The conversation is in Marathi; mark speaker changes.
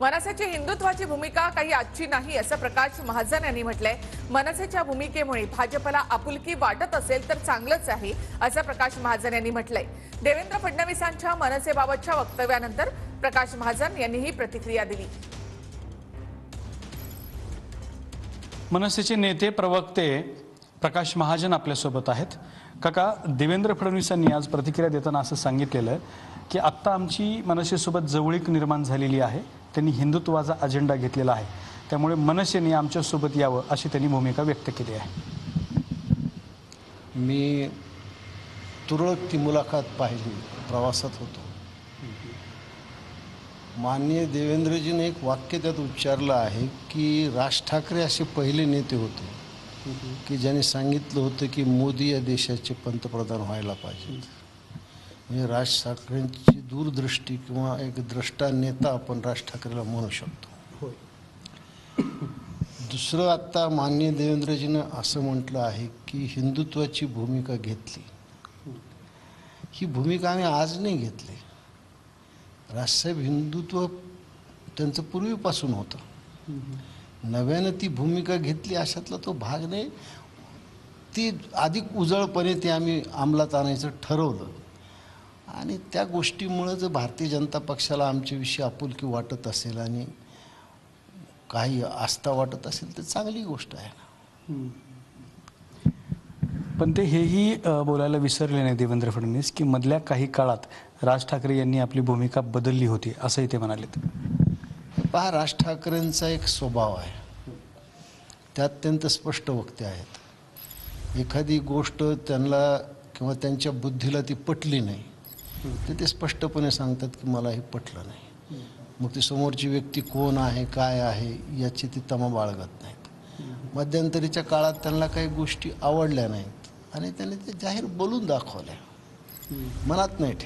Speaker 1: मनसेची हिंदुत्वाची भूमिका काही आजची नाही असं प्रकाश महाजन यांनी म्हटलंय। मनसेच्या भूमिकेमुळे भाजपला आपुलकी वाटत असेल तर चांगलंच आहे असं प्रकाश महाजन यांनी म्हटलंय। देवेंद्र फडणवीसांच्या मनसेबाबतच्या वक्तव्यानंतर प्रकाश महाजन यांनी ही प्रतिक्रिया दिली।
Speaker 2: मनसेचे नेते प्रवक्ते प्रकाश महाजन आपल्या सोबत आहेत। काका, देवेंद्र फडणवीसांनी आज प्रतिक्रिया देताना असं सांगितलेलं की आता आमची मनसेसोबत जवळीक निर्माण झालेली आहे, त्यांनी हिंदुत्वाचा अजेंडा घेतलेला आहे, त्यामुळे मनसेने आमच्यासोबत यावं अशी त्यांनी भूमिका व्यक्त केली आहे।
Speaker 3: मी तुरळक ती मुलाखत पाहिली, प्रवासात होतो। माननीय देवेंद्रजीने एक वाक्य त्यात उच्चारलं आहे की राज ठाकरे असे पहिले नेते होते की ज्यांनी सांगितलं होतं की मोदी या देशाचे पंतप्रधान व्हायला पाहिजे। म्हणजे राज ठाकरेंची दूरदृष्टी किंवा एक द्रष्टा नेता आपण राज ठाकरेला म्हणू शकतो। दुसरं, आता माननीय देवेंद्रजीनं असं म्हटलं आहे की हिंदुत्वाची भूमिका घेतली। ही भूमिका आम्ही आज नाही घेतली। राजसाहेब हिंदुत्व त्यांचं पूर्वीपासून होतं, नव्यानं ती भूमिका घेतली अशातला तो भाग नाही। ती अधिक उजळपणे ती आम्ही अंमलात आणायचं ठरवलं आणि त्या गोष्टीमुळे जर भारतीय जनता पक्षाला आमच्याविषयी आपुलकी वाटत असेल आणि काही आस्था वाटत असेल तर चांगली गोष्ट आहे ना।
Speaker 2: पण ते हेही बोलायला विसरले नाही देवेंद्र फडणवीस की मधल्या काही काळात राज ठाकरे यांनी आपली भूमिका बदलली होती असंही ते म्हणालेत।
Speaker 3: पहा, राज ठाकरेंचा एक स्वभाव आहे, ते अत्यंत स्पष्ट वक्ते आहेत। एखादी गोष्ट त्यांना किंवा त्यांच्या बुद्धीला ती पटली नाही तर ते स्पष्टपणे सांगतात की मला हे पटलं नाही। मग ती समोरची व्यक्ती कोण आहे, काय आहे याची ती तमा बाळगत नाहीत। मध्यंतरीच्या काळात त्यांना काही गोष्टी आवडल्या नाहीत आणि त्यांनी ते जाहीर बोलून दाखवल्या, मनात नाही ठेवल्या।